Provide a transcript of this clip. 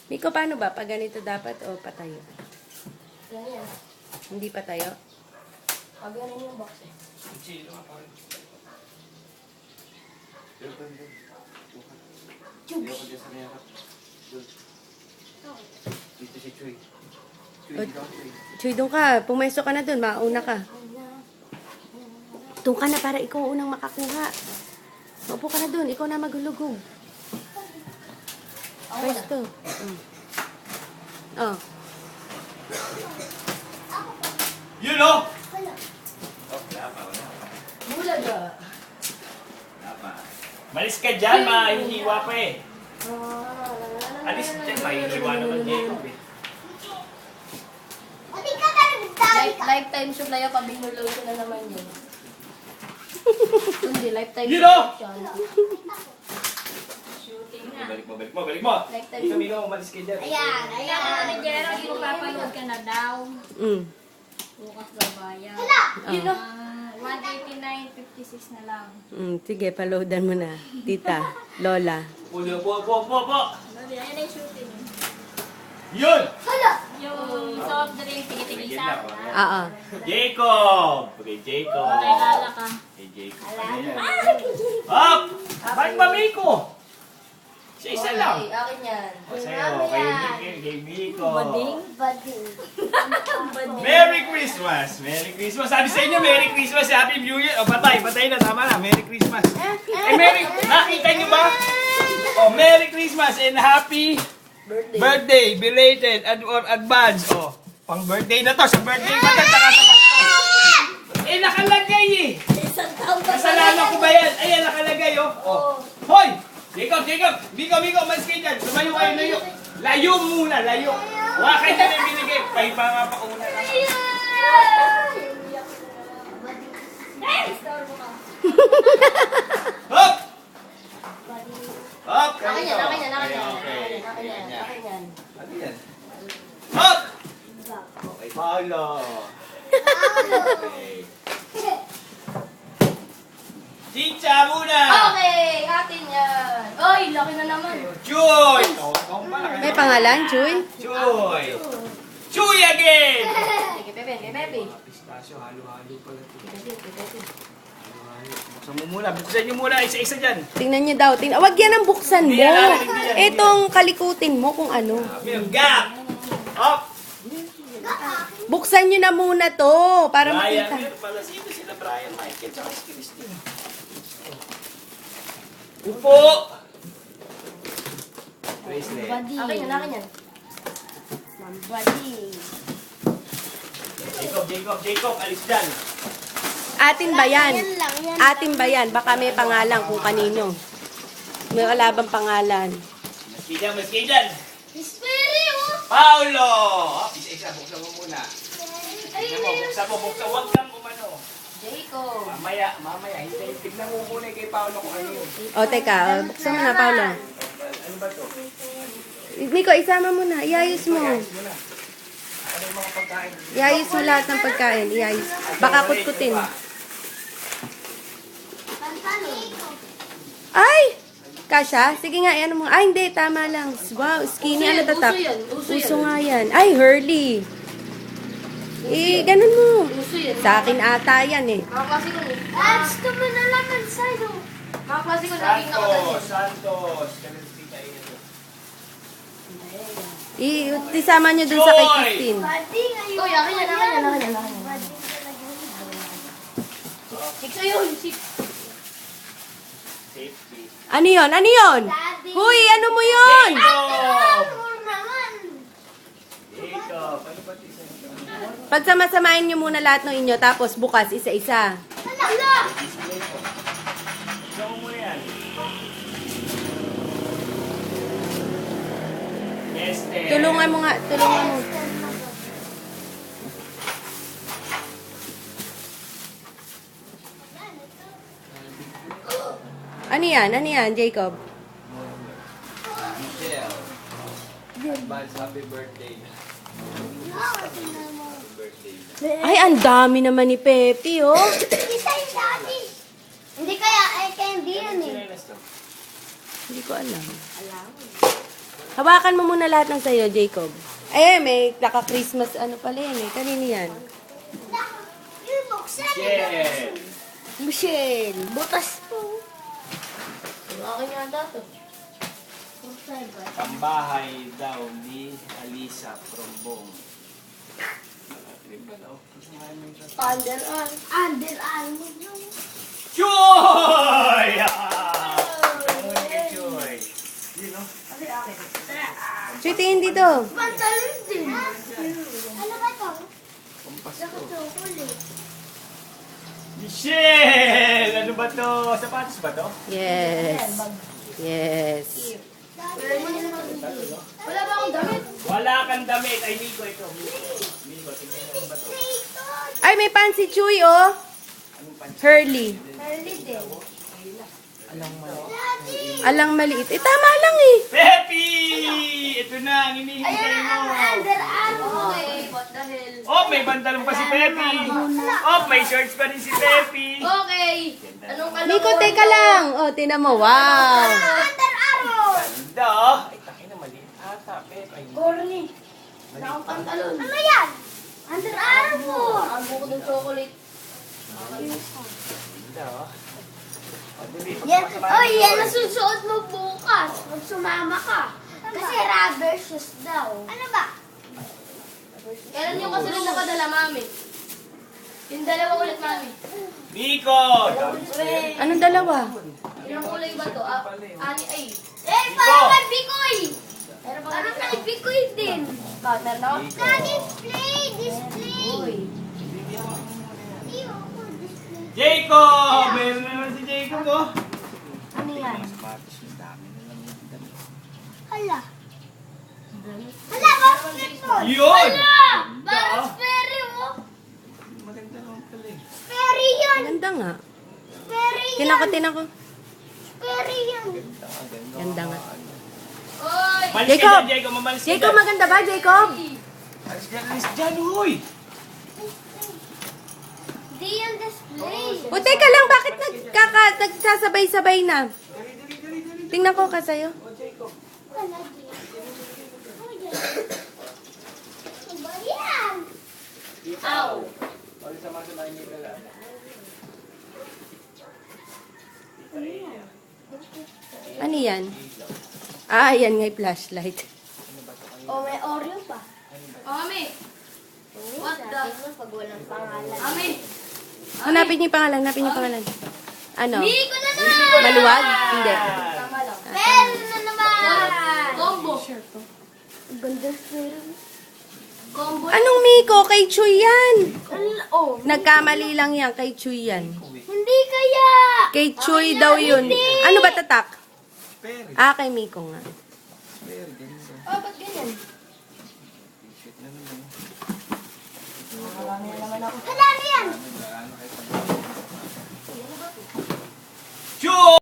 Miko, paano ba? Pag ganito dapat o patayo? Ganyan. Hindi patayo? Pag ganyan yung box eh. Dito si Chuy. Chuy, doon ka. Pumesto ka na doon. Mauna ka. Doon ka na para ikaw unang makakuha. Maupo ka na doon. Ikaw na maghulugog. Pwesto. Oh. Yun o! Bulaga. Malis ka dyan, mahihiwa pa eh. Alis dyan, mahihiwa naman Jacob eh. Lifetime supply ako, binulog ko na naman yun. Hindi, lifetime Yun o! Shooting na. Balik mo. Lifetime Ikaw, Mika, umalis ka dyan. Ayan. Jero, di mo papanood ka na daw. Bukas na bayan. Yun o. 189.56 na lang. Sige, paloadan mo na. Tita, Lola. Po. Ayan na yung shooting. Yun! Yung soft drink, tigil-tigil sa akin. Oo. Jacob! Okay, Jacob. Lala ka. Okay, Jacob. Up! Ba't ba Miko? Siya isa lang. Okay, akin yan. O sa'yo, kay Miko. Bading. Merry Christmas! Merry Christmas! Sabi sa inyo, Merry Christmas! Happy New Year! O, patay na. Tama na. Merry Christmas. Nakita nyo ba? O, Merry Christmas and Happy Birthday! Belated or advance. O, pang birthday na to. Sa birthday pa to, saka sa Pasko. Eh, nakalagay eh! Isang taon pa Kasalanan ko ba yan? Ayan, nakalagay oh. Hoy! Jacob! Miko, umalis kayo dyan. Lumayo kayo. Layo muna. Wakay na may binigay. Pahipa nga pa una na. Hop! Hop! Akin yan. Okay. Ano yan? Hop! Okay, Paolo. Okay. Chicha muna! Okay, atin yan. Oy, laki na naman. Chuy! May pangalan, Chuy? Chuy again! Kay Pepe. Pistasyo, halo-halo pala ito. Kay Pepe. Buksan nyo muna, isa-isa dyan. Tingnan nyo daw. Wag yan ang buksan mo. Hindi yan. Itong kalikutin mo kung ano. Gap! Up! Buksan nyo na muna to para Brian, makita. meron pala sila Brian, Michael, tsaka si Christine. Upo! Bracelet. Akin yan. Mambali. Jacob, alis dyan. Atin ba yan? Atin ba yan? Baka may pangalan kung kanino. May kalabang pangalan. Maski dyan. Espiri, Paulo! Isa-isa, buksan mo muna. Buksan mo. Huwag kang umano. Jacob. Mamaya. Tignan mo muna kay Paulo kung ano yun. O, teka. Buksan mo na, Paolo. Ano ba to? Miko, isama mo na. Iayos mo. Ano yung mga pagkain? Iayos mo lahat ng pagkain. Iayos. Baka kutkutin. Ay! Kasha? Sige nga, ano mo. Ay, hindi. Tama lang. Wow, skinny. Ano tatak? Uso nga yan. Ay, Hurley. Ganun mo. Uso yan. Sa akin ata yan eh. Mga klase ko eh. Gusto mo na lang ang sa'yo. Mga klase ko naging nakaganda. Santos. Isama nyo dun sa kay Christine. Uy, akin yan. Six sa'yo. Safety. Ano yun? Huy, ano mo yun? Jacob, ano ba ito? Pagsama-samahin nyo muna lahat ng inyo, tapos bukas isa-isa. Saan mo muna yan? Esther. Tulungan mo. Ano yan, Jacob? Michelle. Advance happy birthday. Happy birthday. Ay, ang dami naman ni Pepe, oh. Isa yung daddy. Hindi kaya to? Hindi ko alam. Hawakan mo muna lahat ng sayo, Jacob. Eh, may naka-Christmas ano pala yan eh. Kanino yan? Yeah! Michelle, butas po. Akin yata to. Pambahay daw ni Alisa Trombong. Underarm. Choy! Choy! Yun, no? Choy, tingin dito. Pantalon din. Ano ba to? Michelle! Ano ba to? Sapatos ba to? Yes. Yes. Wala ba akong damit? Wala kang damit. Ay, Miko ito. Miko, tingnan mo ano ba to? Ay, may pan si Chuy, oh. Hurley. Early din. Alang maliit. Eh, tama lang eh. Peppy! Ito na, ang hinihintay mo. Underarm. Okay, what the hell? Oh, may pantalon pa si Peppy. Oh, may shorts pa rin si Peppy. Okay. Anong kalokohan? Miko, teka lang. Oh, tinan mo. Wow. Underarm. Ganda, oh. Ay, takin na maliit ata, Peppy. Corny. Nakang pantalon. Ano yan? Underarm mo. Ang buko ng chocolate. Ganda, oh. Yan, yan ang susuot mo bukas. Pag sumama ka. Kasi rubber shoes daw. Ano ba? Kailan yung kasi nung napadala, mami? Yung dalawa ulit, mami. Miko! Anong dalawa? Ilang kulay ba to? Ani, ay. Parang kay Bikoy! Parang kay Bikoy din. Meron ako? Display! Jacob! Meron naman si Jacob, oh. Ano yan? Sapatos, ang dami na lang yung dami. Hala, basketball! Yun! Parang Sperry, oh! Maganda naman pala eh. Sperry yan! Ganda nga. Sperry yan! Tinan ko. Sperry yan! Ganda nga. Oy! Malis Jacob! ka dyan, Jacob. Mamalis ka Jacob, dyan. maganda ba, Jacob? Alis dyan, huy! Di yan display. O, teka lang, bakit nagsasabay-sabay na? Tingnan ko ka sa'yo. Wala di. Ano ba yan? Ow! Ano yan? Ah, yan nga yung flashlight. Oh, may Oreo pa. Mami! What the? Pag walang pangalan. Mami! Hanapin niyo yung pangalan, hanapin niyo yung pangalan. Ano? Miko na naman! Maluwag? Hindi. Tama lang. Pero na naman! Combo! Ang ganda pero. Combo. Anong Miko? Kay Chuy yan. Oh, Nagkamali lang yan, kay Chuy yan. hindi kaya! Kay Chuy daw yun. Ano ba tatak? Ah, kay Miko nga. Oh, ba't ganyan? Hala, ano yan? Choo!